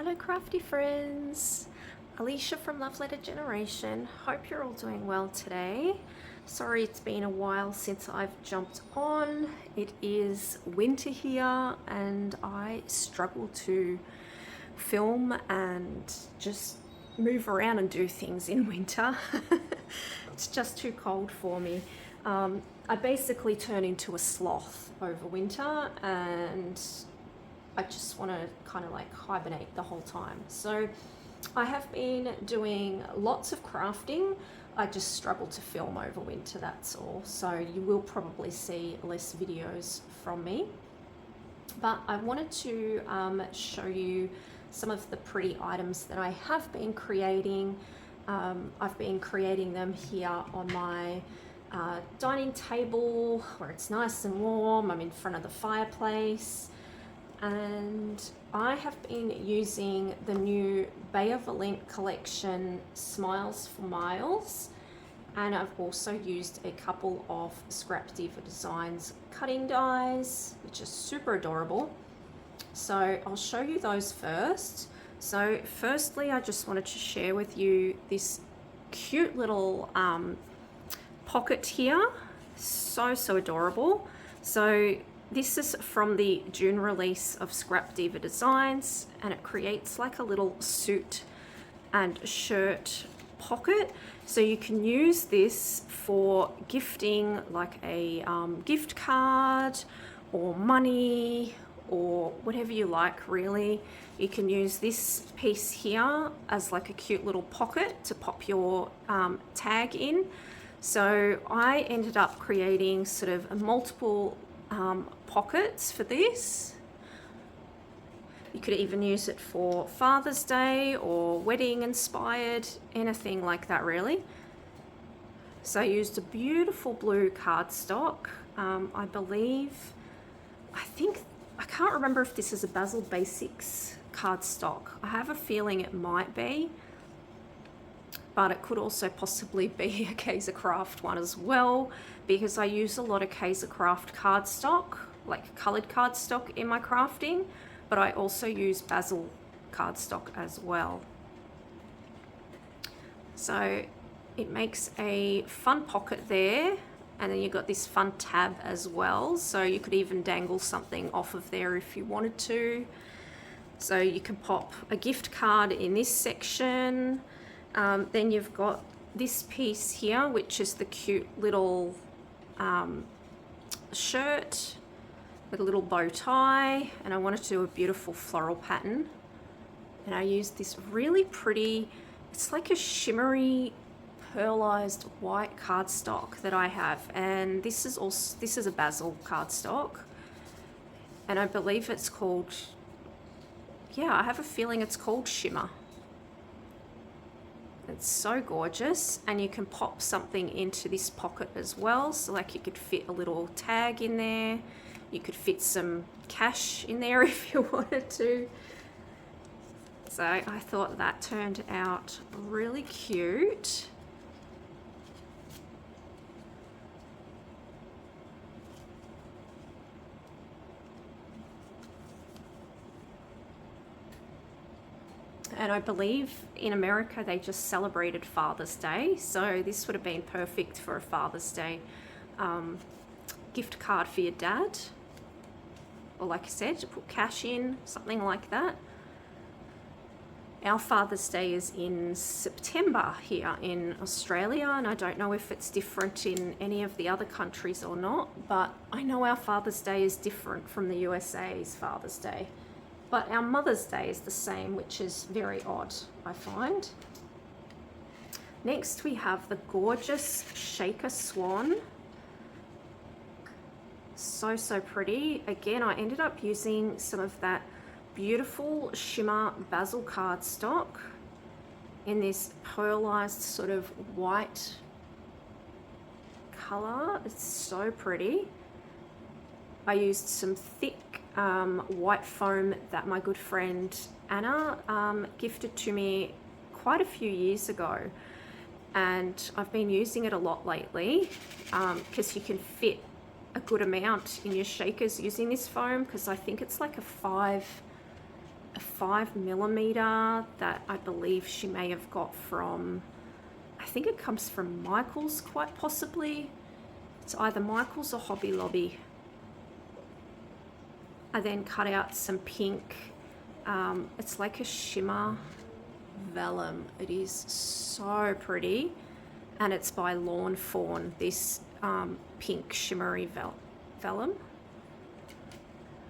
Hello crafty friends, Alicia from Love Letter Generation. Hope you're all doing well today. Sorry it's been a while since I've jumped on. It is winter here and I struggle to film and just move around and do things in winter. It's just too cold for me. I basically turn into a sloth over winter and I just want to kind of like hibernate the whole time. So I have been doing lots of crafting. I just struggle to film over winter, that's all. So you will probably see less videos from me. But I wanted to show you some of the pretty items that I have been creating. I've been creating them here on my dining table where it's nice and warm. I'm in front of the fireplace. And I have been using the new Bea Valint collection, Smiles for Miles, and I've also used a couple of Scrap Diva Designs cutting dies, which are super adorable. So I'll show you those first. So firstly, I just wanted to share with you this cute little pocket here. So adorable. So this is from the June release of Scrap Diva Designs, and it creates like a little suit and shirt pocket. So you can use this for gifting, like a gift card or money or whatever you like, really. You can use this piece here as like a cute little pocket to pop your tag in. So I ended up creating sort of multiple pockets for this. You could even use it for Father's Day or wedding inspired, anything like that really. So I used a beautiful blue cardstock. I can't remember if this is a Basil Basics cardstock. I have a feeling it might be, but it could also possibly be a Kaiser Craft one as well, because I use a lot of Kaiser Craft cardstock, like colored cardstock in my crafting, but I also use Basil cardstock as well. So it makes a fun pocket there, and then you've got this fun tab as well, so you could even dangle something off of there if you wanted to. So you can pop a gift card in this section. Then you've got this piece here, which is the cute little shirt with a little bow tie, and I wanted to do a beautiful floral pattern, and I used this really pretty, it's like a shimmery pearlized white cardstock that I have, and this is a Basil cardstock, and I believe it's called, I have a feeling it's called Shimmer. It's so gorgeous, and you can pop something into this pocket as well. So like you could fit a little tag in there. You could fit some cash in there if you wanted to. So I thought that turned out really cute. And I believe in America they just celebrated Father's Day, so this would have been perfect for a Father's Day gift card for your dad, or like I said, to put cash in, something like that. Our Father's Day is in September here in Australia, and I don't know if it's different in any of the other countries or not, but I know our Father's Day is different from the USA's Father's Day. But our Mother's Day is the same, which is very odd, I find. Next we have the gorgeous Shaker Swan. So pretty. Again, I ended up using some of that beautiful shimmer Basil cardstock in this pearlized sort of white color. It's so pretty. I used some thick white foam that my good friend Anna gifted to me quite a few years ago, and I've been using it a lot lately because you can fit a good amount in your shakers using this foam, because I think it's like a 5 a 5mm that I believe she may have got from, I think it comes from Michael's, quite possibly. It's either Michael's or Hobby Lobby. I then cut out some pink, it's like a shimmer vellum. It is so pretty, and it's by Lawn Fawn, this pink shimmery vellum.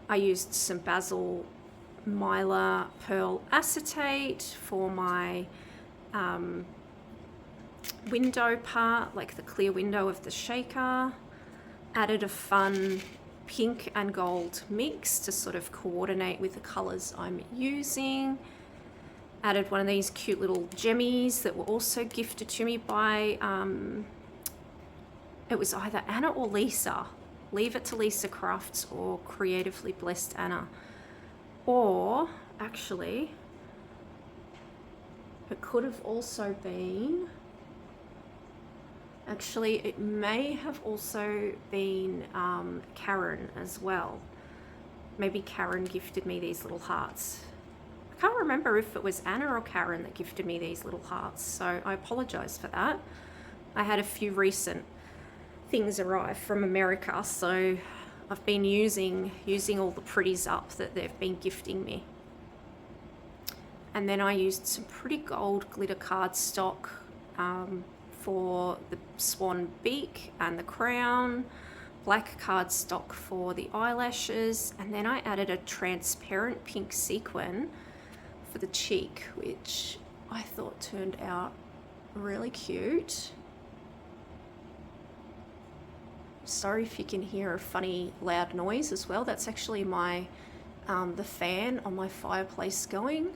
I used some Basil Mylar pearl acetate for my window part, like the clear window of the shaker. Added a fun pink and gold mix to sort of coordinate with the colors I'm using. Added one of these cute little gemmies that were also gifted to me by, it was either Anna or Lisa. Leave It to Lisa Crafts or Creatively Blessed Anna. Or actually, it could have also been, actually it may have also been Karen as well. Maybe Karen gifted me these little hearts. I can't remember if it was Anna or Karen that gifted me these little hearts, so I apologize for that. I had a few recent things arrive from America, so I've been using all the pretties up that they've been gifting me. And then I used some pretty gold glitter cardstock for the swan beak and the crown, black cardstock for the eyelashes, and then I added a transparent pink sequin for the cheek, which I thought turned out really cute. Sorry if you can hear a funny loud noise as well. That's actually my the fan on my fireplace going.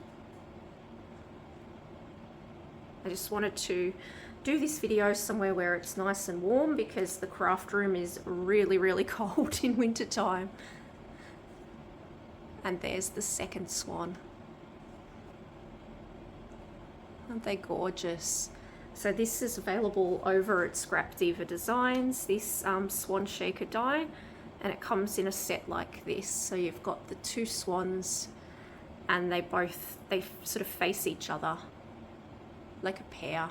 I just wanted to do this video somewhere where it's nice and warm because the craft room is really cold in winter time. And there's the second swan. Aren't they gorgeous? So this is available over at Diva Designs, this swan shaker die, and it comes in a set like this. So you've got the two swans and they sort of face each other like a pair.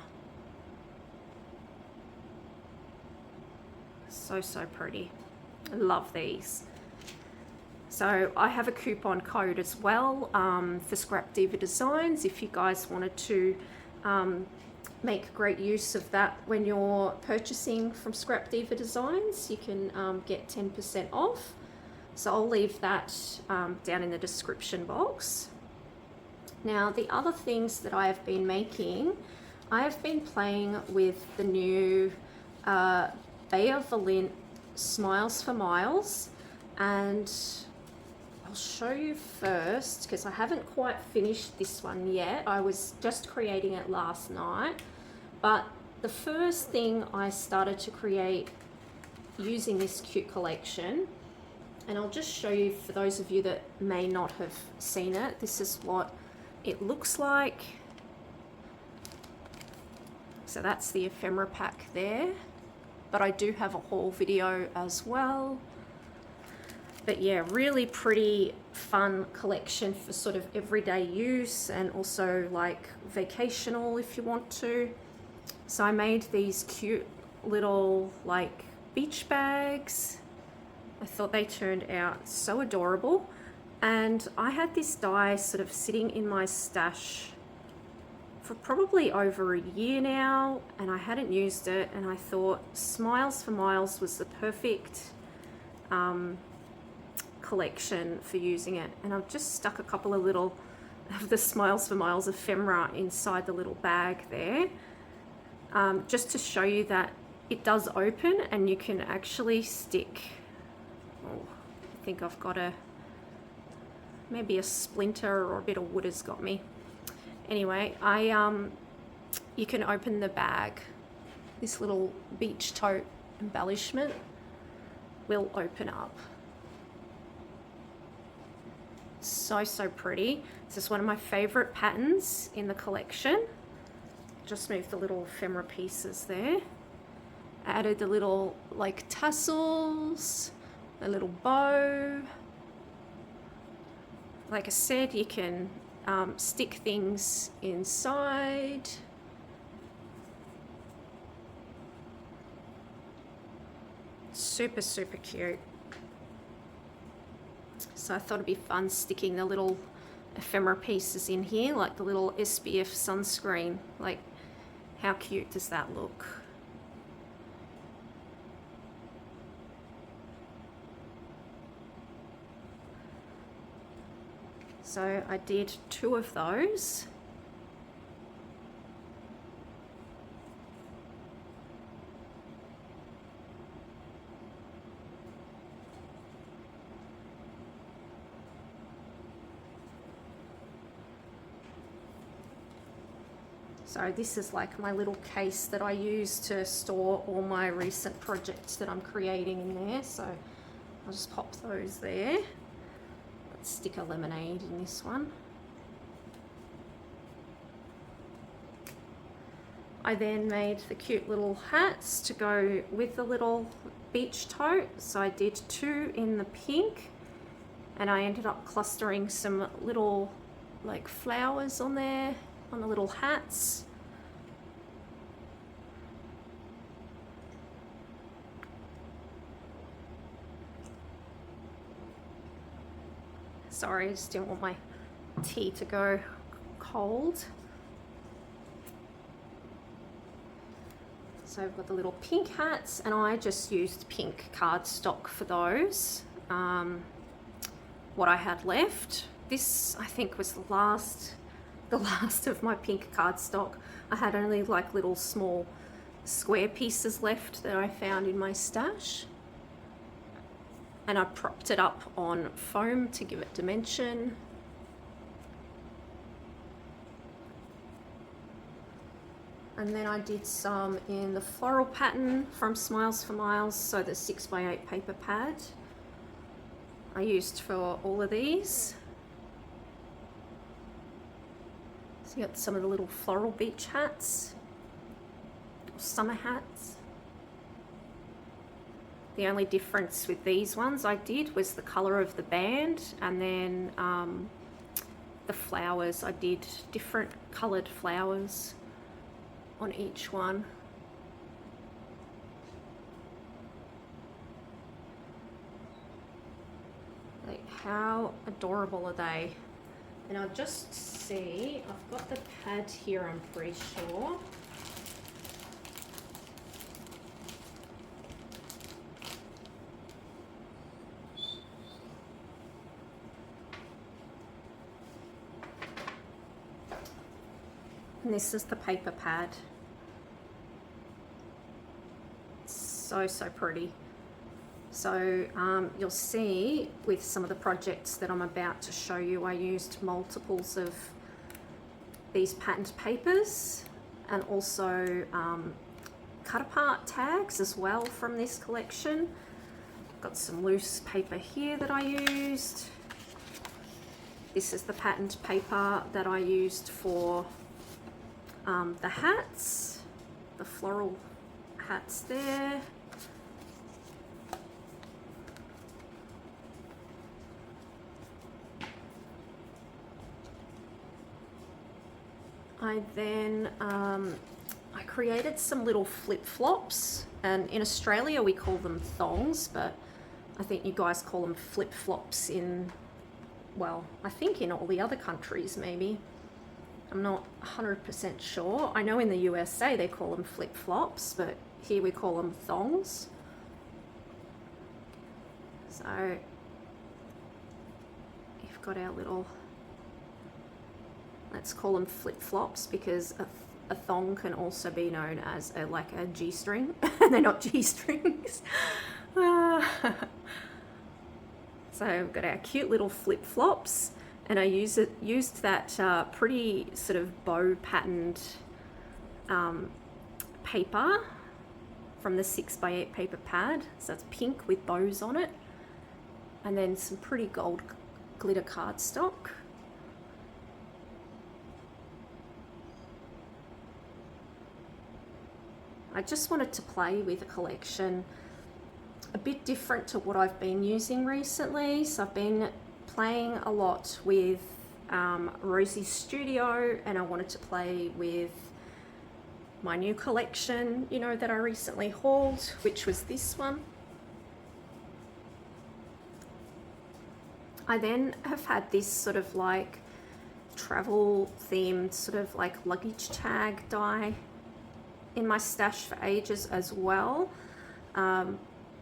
So pretty. I love these. So I have a coupon code as well for Diva Designs if you guys wanted to make great use of that when you're purchasing from Diva Designs. You can get 10% off. So I'll leave that down in the description box. Now the other things that I have been making, I have been playing with the new Bea Valint Smiles for Miles, and I'll show you first because I haven't quite finished this one yet. I was just creating it last night, but the first thing I started to create using this cute collection, and I'll just show you for those of you that may not have seen it, this is what it looks like. So that's the ephemera pack there, but I do have a haul video as well. But yeah, really pretty fun collection for sort of everyday use and also like vacational if you want to. So I made these cute little like beach bags. I thought they turned out so adorable. And I had this die sort of sitting in my stash for probably over a year now, and I hadn't used it, and I thought Smiles for Miles was the perfect collection for using it. And I've just stuck a couple of little of the Smiles for Miles ephemera inside the little bag there, just to show you that it does open and you can actually stick, oh, I think I've got maybe a splinter or a bit of wood has got me. Anyway, you can open the bag. This little beach tote embellishment will open up. So pretty. This is one of my favorite patterns in the collection. Just moved the little ephemera pieces there. Added the little like tassels, a little bow. like I said, you can stick things inside. Super, super cute. So I thought it'd be fun sticking the little ephemera pieces in here, like the little SPF sunscreen. Like, how cute does that look? So I did 2 of those. So this is like my little case that I use to store all my recent projects that I'm creating in there. So I'll just pop those there. Let's stick a lemonade in this one. I then made the cute little hats to go with the little beach tote. So I did 2 in the pink, and I ended up clustering some little like flowers on there on the little hats. Sorry, I just didn't want my tea to go cold. So I've got the little pink hats, and I just used pink cardstock for those. What I had left, this I think was the last of my pink cardstock. I had only like little small square pieces left that I found in my stash. And I propped it up on foam to give it dimension. And then I did some in the floral pattern from Smiles for Miles, so the 6x8 paper pad I used for all of these. So you got some of the little floral beach hats, or summer hats. The only difference with these ones I did was the colour of the band, and then the flowers. I did different coloured flowers on each one. Like, how adorable are they? And I'll just see, I've got the pad here, I'm pretty sure. And this is the paper pad. So, so pretty. So you'll see with some of the projects that I'm about to show you, I used multiples of these patterned papers, and also cut apart tags as well from this collection. Got some loose paper here that I used. This is the patterned paper that I used for the hats, the floral hats there. I then I created some little flip-flops, and in Australia we call them thongs, but I think you guys call them flip-flops in, well, I think in all the other countries maybe. I'm not 100% sure. I know in the USA they call them flip-flops, but here we call them thongs. So you've got our little, let's call them flip-flops, because a thong can also be known as like a G-string. They're not G-strings. So we've got our cute little flip-flops, and I used that pretty sort of bow patterned paper from the 6x8 paper pad. So it's pink with bows on it, and then some pretty gold glitter cardstock. I just wanted to play with a collection a bit different to what I've been using recently. So I've been playing a lot with Rosie's Studio, and I wanted to play with my new collection, you know, that I recently hauled, which was this one. I then have had this sort of like travel themed sort of like luggage tag die in my stash for ages as well. And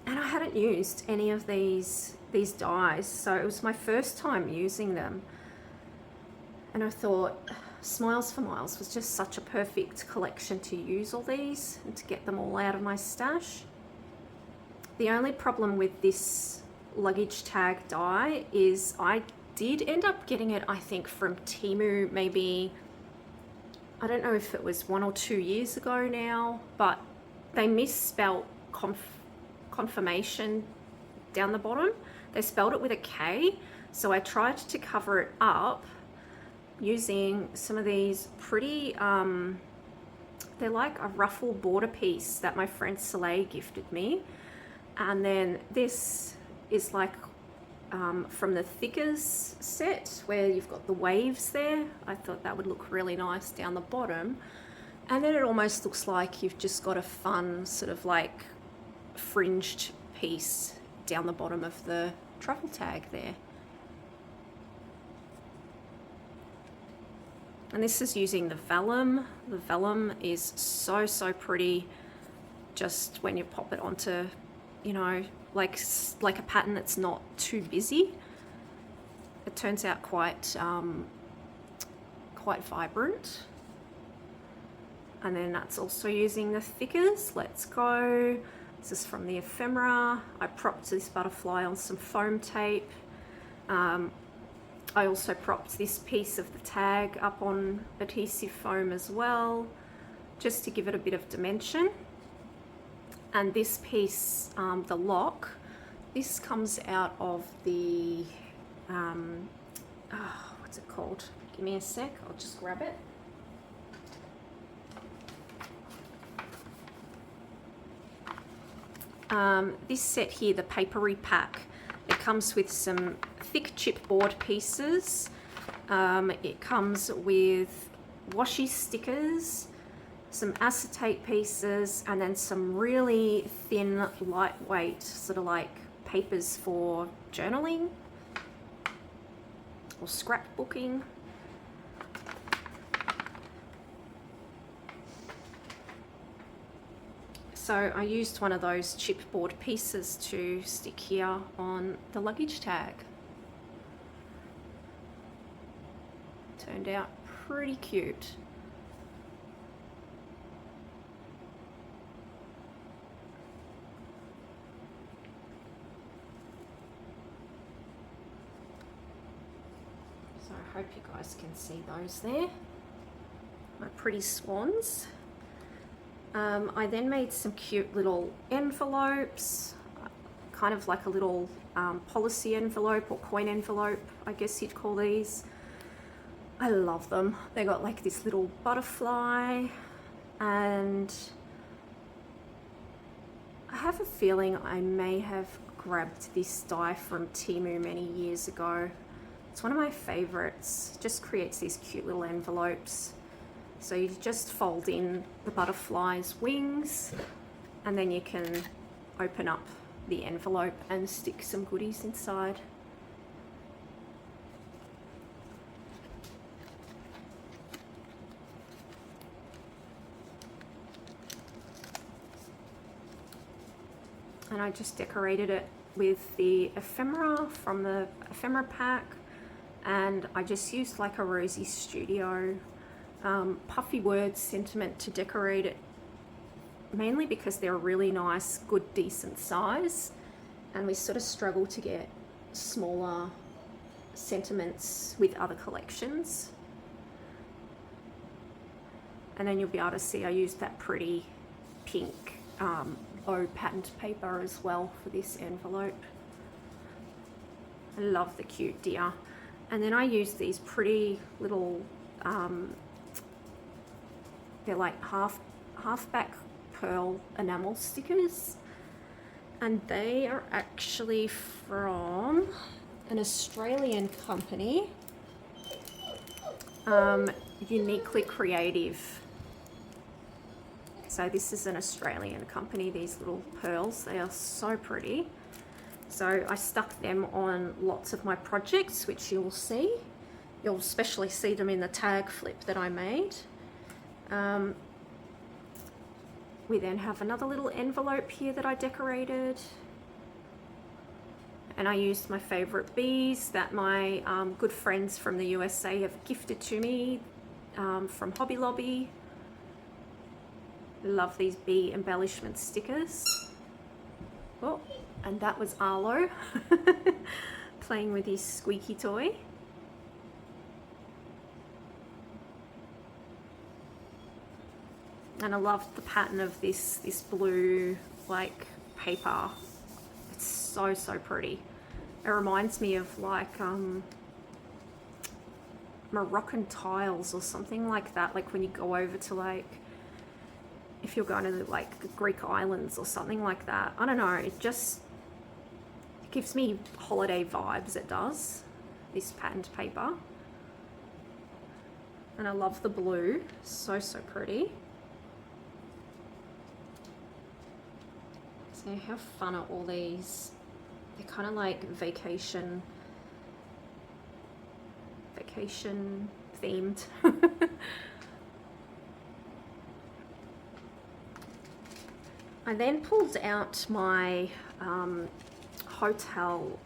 I hadn't used any of these dies, so it was my first time using them. And I thought Smiles for Miles was just such a perfect collection to use all these and to get them all out of my stash. The only problem with this luggage tag die is I did end up getting it, I think, from Temu, maybe, I don't know if it was 1 or 2 years ago now, but they misspelt confirmation down the bottom. They spelled it with a K, so I tried to cover it up using some of these pretty, they're like a ruffle border piece that my friend Soleil gifted me. And then this is like from the Thickers set where you've got the waves there. I thought that would look really nice down the bottom. And then it almost looks like you've just got a fun sort of like fringed piece down the bottom of the travel tag there. And this is using the vellum. The vellum is so pretty just when you pop it onto, you know, like a pattern that's not too busy. It turns out quite vibrant. And then that's also using the Thickers. Let's go. This is from the ephemera. I propped this butterfly on some foam tape. I also propped this piece of the tag up on adhesive foam as well, just to give it a bit of dimension. And this piece, the lock, this comes out of the, what's it called? Give me a sec, I'll just grab it. This set here, the papery pack, it comes with some thick chipboard pieces. It comes with washi stickers, some acetate pieces, and then some really thin, lightweight, sort of like papers for journaling or scrapbooking. So I used one of those chipboard pieces to stick here on the luggage tag. Turned out pretty cute. So I hope you guys can see those there. My pretty swans. I then made some cute little envelopes, kind of like a little policy envelope or coin envelope, I guess you'd call these. I love them. They got like this little butterfly, and I have a feeling I may have grabbed this die from Temu many years ago. It's one of my favorites. Just creates these cute little envelopes. So you just fold in the butterfly's wings, and then you can open up the envelope and stick some goodies inside. And I just decorated it with the ephemera from the ephemera pack, and I just used like a Rosie Studio puffy words sentiment to decorate it, mainly because they're a really nice, good, decent size, and we sort of struggle to get smaller sentiments with other collections. And then you'll be able to see I used that pretty pink bow patterned paper as well for this envelope. I love the cute deer. And then I used these pretty little they're like half back pearl enamel stickers, and they are actually from an Australian company, Uniquely Creative. So this is an Australian company, these little pearls, they are so pretty. So I stuck them on lots of my projects, which you'll see. You'll especially see them in the tag flip that I made. We then have another little envelope here that I decorated. And I used my favorite bees that my good friends from the USA have gifted to me from Hobby Lobby. Love these bee embellishment stickers. Oh, and that was Arlo playing with his squeaky toy. And I love the pattern of this blue like paper. It's so pretty. It reminds me of like Moroccan tiles or something like that, like when you go over to like, if you're going to like the Greek islands or something like that. I don't know, it gives me holiday vibes, it does, this patterned paper. And I love the blue, so pretty. So how fun are all these? They're kind of like vacation themed. I then pulled out my hotel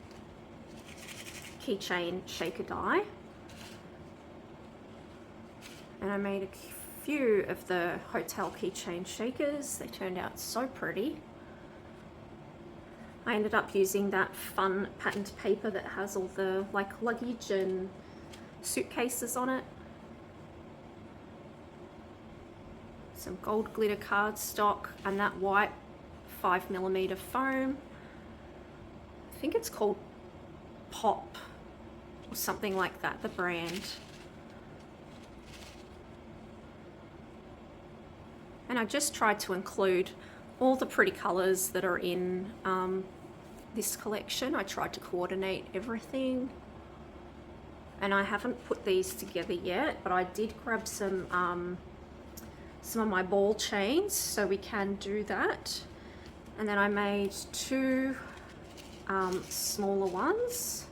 keychain shaker die, and I made a few of the hotel keychain shakers. They turned out so pretty. I ended up using that fun patterned paper that has all the like luggage and suitcases on it. Some gold glitter cardstock and that white 5mm foam. I think it's called Pop or something like that, the brand. And I just tried to include all the pretty colors that are in this collection. I tried to coordinate everything. And I haven't put these together yet, but I did grab some of my ball chains, so we can do that. And then I made two smaller ones,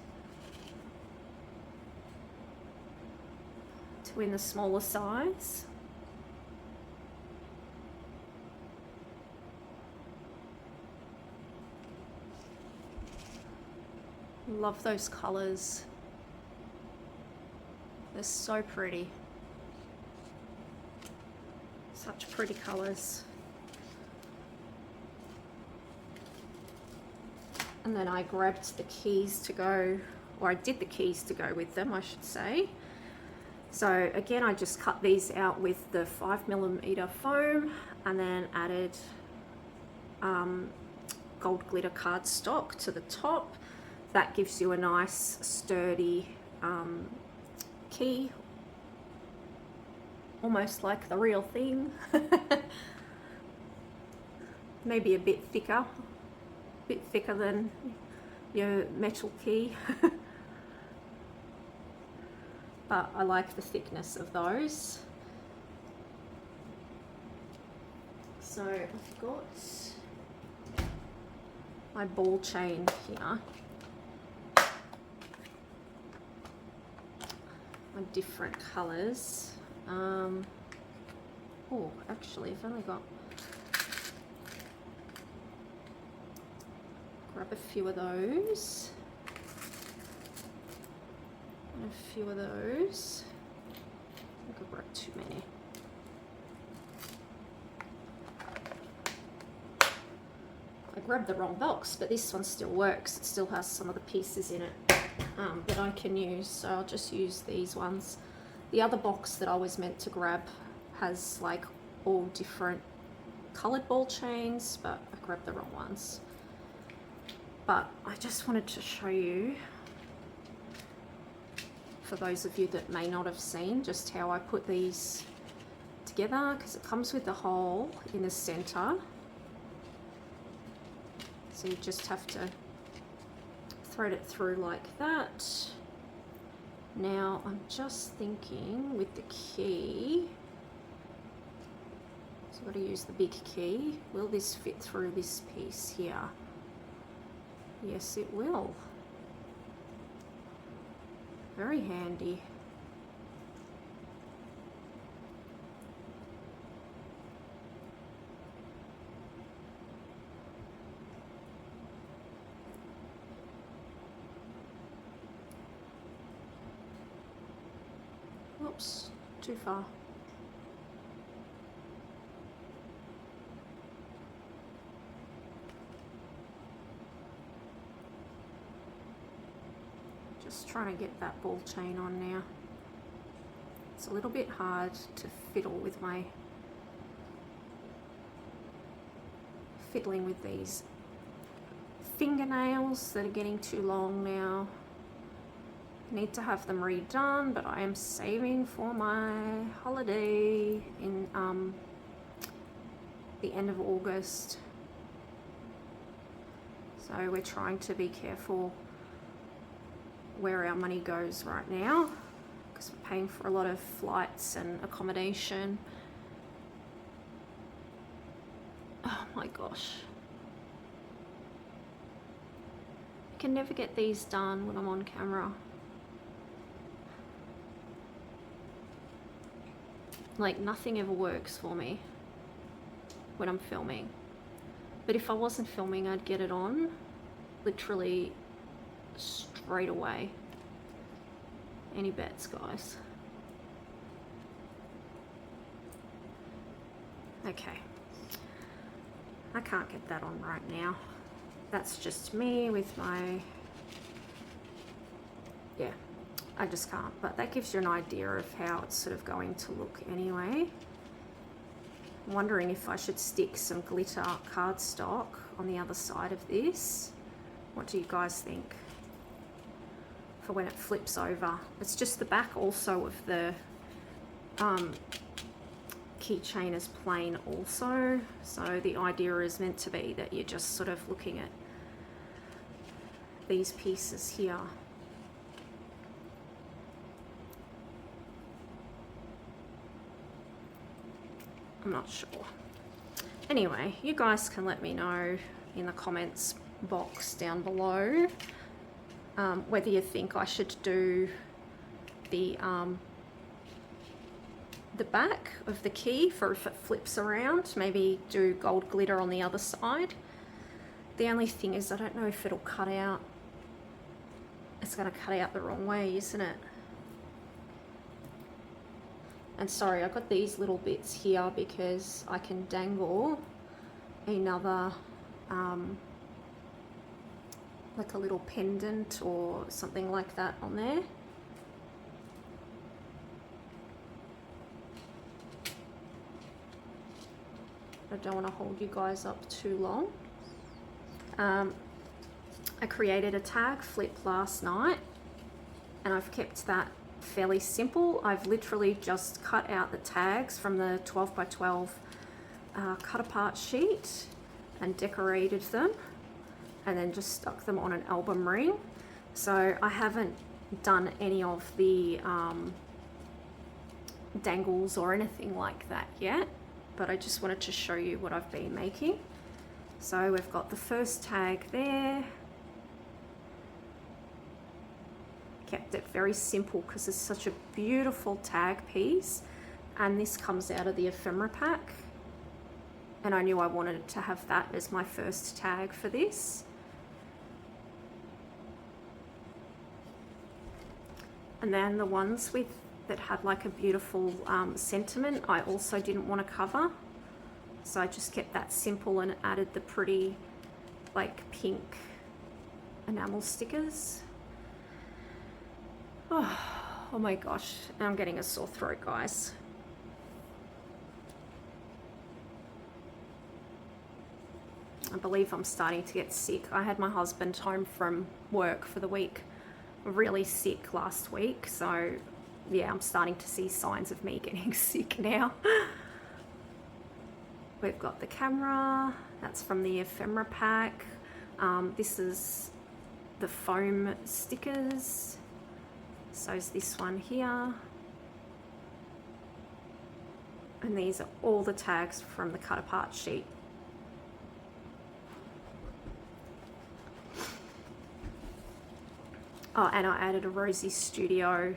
two in the smaller size. Love those colors. They're so pretty. Such pretty colors. And then I grabbed the keys to go, or I did the keys to go with them, I should say. So again, I just cut these out with the 5mm foam and then added gold glitter cardstock to the top. That gives you a nice sturdy key, almost like the real thing. Maybe a bit thicker than your metal key. But I like the thickness of those. So I've got my ball chain here. My different colors. Oh, actually, I've only got, grab a few of those. And a few of those. I think I grabbed too many. I grabbed the wrong box, but this one still works. It still has some of the pieces in it that I can use, so I'll just use these ones. The other box that I was meant to grab has like all different colored ball chains, but I grabbed the wrong ones. But I just wanted to show you, for those of you that may not have seen, just how I put these together, because it comes with the hole in the center. So you just have to thread it through like that. Now I'm just thinking with the key, so I've got to use the big key. Will this fit through this piece here? Yes, it will. Very handy. Oops, too far. Just trying to get that ball chain on now. It's a little bit hard to fiddle with my fiddling with these fingernails that are getting too long now. Need to have them redone, but I am saving for my holiday in the end of August. So we're trying to be careful where our money goes right now, because we're paying for a lot of flights and accommodation. Oh my gosh. I can never get these done when I'm on camera. Like, nothing ever works for me when I'm filming. But if I wasn't filming, I'd get it on literally straight away. Any bets, guys? Okay. I can't get that on right now. That's just me with my... yeah. I just can't, but that gives you an idea of how it's sort of going to look anyway. I'm wondering if I should stick some glitter cardstock on the other side of this. What do you guys think? For when it flips over. It's just the back also of the keychain is plain also. So the idea is meant to be that you're just sort of looking at these pieces here. I'm not sure. Anyway, you guys can let me know in the comments box down below whether you think I should do the back of the key for if it flips around. Maybe do gold glitter on the other side. The only thing is I don't know if it'll cut out. It's going to cut out the wrong way, isn't it? And sorry, I've got these little bits here because I can dangle another, like a little pendant or something like that on there. I don't want to hold you guys up too long. I created a tag flip last night and I've kept that fairly simple. I've literally just cut out the tags from the 12 by 12 cut apart sheet and decorated them and then just stuck them on an album ring. So I haven't done any of the dangles or anything like that yet, but I just wanted to show you what I've been making. So we've got the first tag there. Kept it very simple because it's such a beautiful tag piece, and this comes out of the ephemera pack, and I knew I wanted to have that as my first tag for this. And then the ones with that had like a beautiful sentiment I also didn't want to cover, so I just kept that simple and added the pretty like pink enamel stickers. Oh my gosh, I'm getting a sore throat, guys. I believe I'm starting to get sick. I had my husband home from work for the week, really sick last week. So yeah, I'm starting to see signs of me getting sick now. We've got the camera, that's from the ephemera pack. This is the foam stickers. So is this one here. And these are all the tags from the cut apart sheet. Oh, and I added a Rosie Studio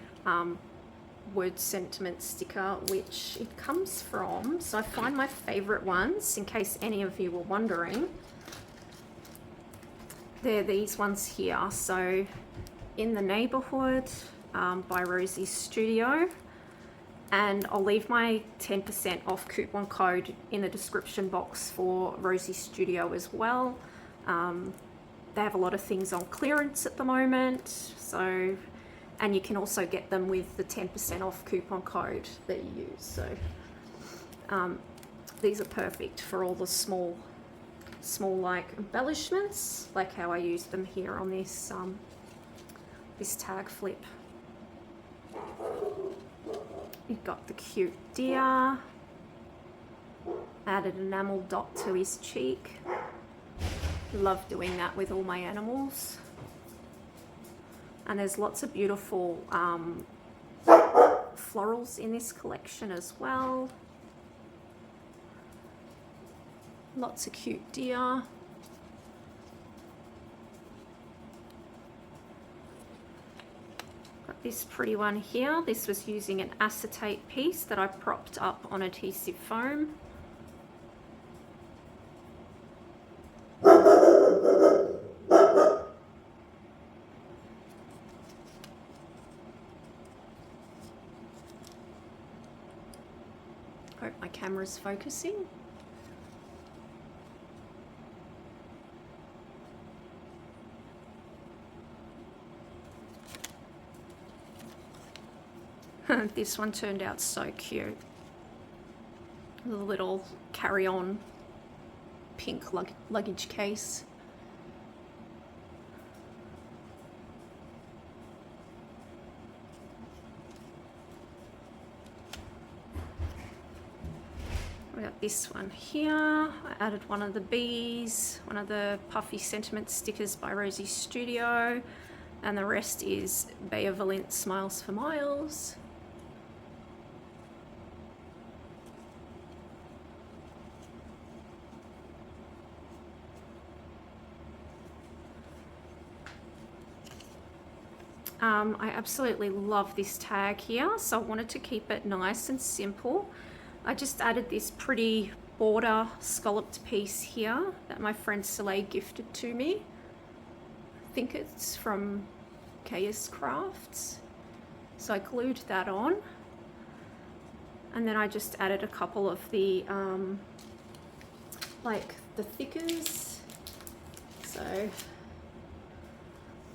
word sentiment sticker, which it comes from. So I find my favorite ones, in case any of you were wondering. They're these ones here. So In the Neighborhood by Rosie Studio. And I'll leave my 10% off coupon code in the description box for Rosie Studio as well. They have a lot of things on clearance at the moment, so, and you can also get them with the 10% off coupon code that you use. So these are perfect for all the small like embellishments, like how I use them here on this this tag flip. You've got the cute deer, added enamel dot to his cheek. Love doing that with all my animals. And there's lots of beautiful florals in this collection as well. Lots of cute deer. Got this pretty one here. This was using an acetate piece that I propped up on adhesive foam. Hope my camera's focusing. This one turned out so cute. The little carry-on pink luggage case. We got this one here. I added one of the bees, one of the puffy sentiment stickers by Rosie Studio, and the rest is Bea Valint Smiles for Miles. I absolutely love this tag here, so I wanted to keep it nice and simple. I just added this pretty border scalloped piece here that my friend Soleil gifted to me. I think it's from Chaos Crafts. So I glued that on. And then I just added a couple of the, like the thickers. So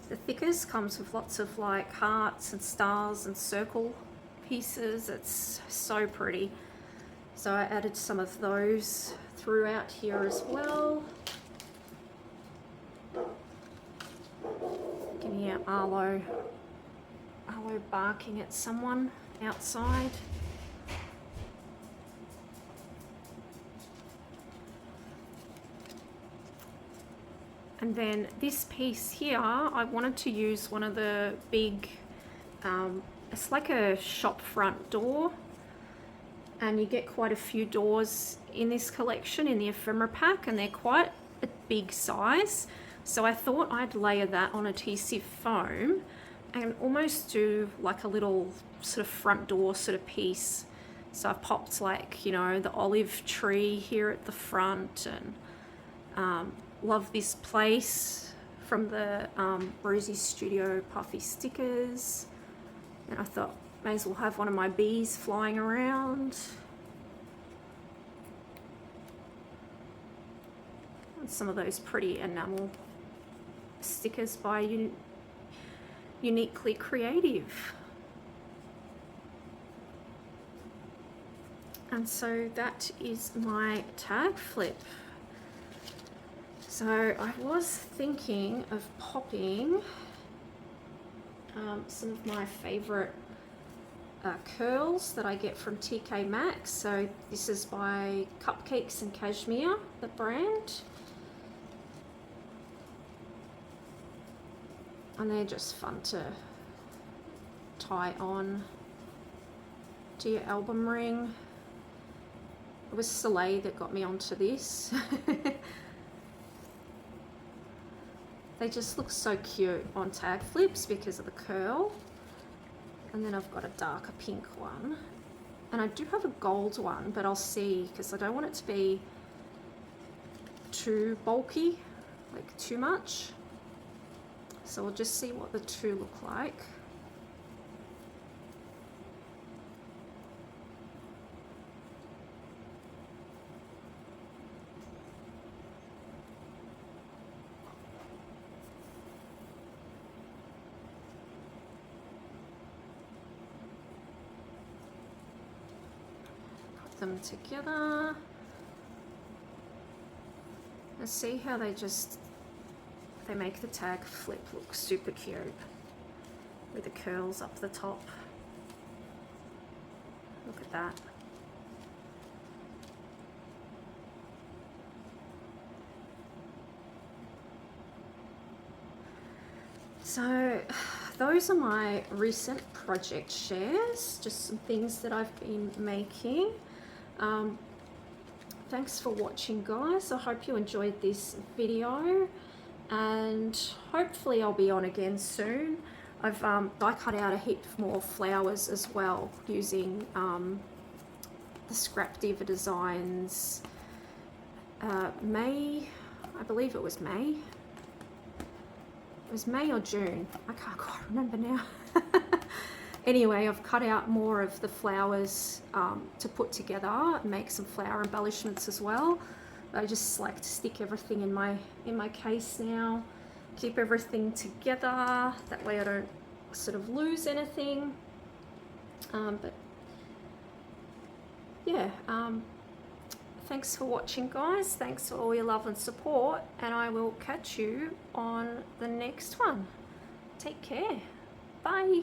the thickers comes with lots of like hearts and stars and circle pieces. It's so pretty. So I added some of those throughout here as well. You can hear Arlo barking at someone outside. And then this piece here, I wanted to use one of the big, it's like a shop front door, and you get quite a few doors in this collection in the ephemera pack, and they're quite a big size. So I thought I'd layer that on adhesive foam and almost do like a little sort of front door sort of piece. So I popped like, you know, the olive tree here at the front, and love this place from the Rosie Studio puffy stickers. And I thought, may as well have one of my bees flying around. And some of those pretty enamel stickers by Uniquely Creative. And so that is my tag flip. So I was thinking of popping some of my favorite curls that I get from TK Maxx. So this is by Cupcakes and Cashmere, the brand. and they're just fun to tie on to your album ring. It was Soleil that got me onto this. They just look so cute on tag flips because of the curl. And then I've got a darker pink one. And I do have a gold one, but I'll see, because I don't want it to be too bulky, like too much. So we'll just see what the two look like. Them together and see how they make the tag flip look super cute with the curls up the top. Look at that. So those are my recent project shares, just some things that I've been making. Thanks for watching, guys. I hope you enjoyed this video, and hopefully I'll be on again soon. I cut out a heap more flowers as well using the scrap Diva Designs May, I believe it was May. It was May or June, I can't quite remember now. Anyway, I've cut out more of the flowers to put together, make some flower embellishments as well. I just like to stick everything in my case now, keep everything together, that way I don't sort of lose anything. But yeah, thanks for watching, guys. Thanks for all your love and support, and I will catch you on the next one. Take care. Bye.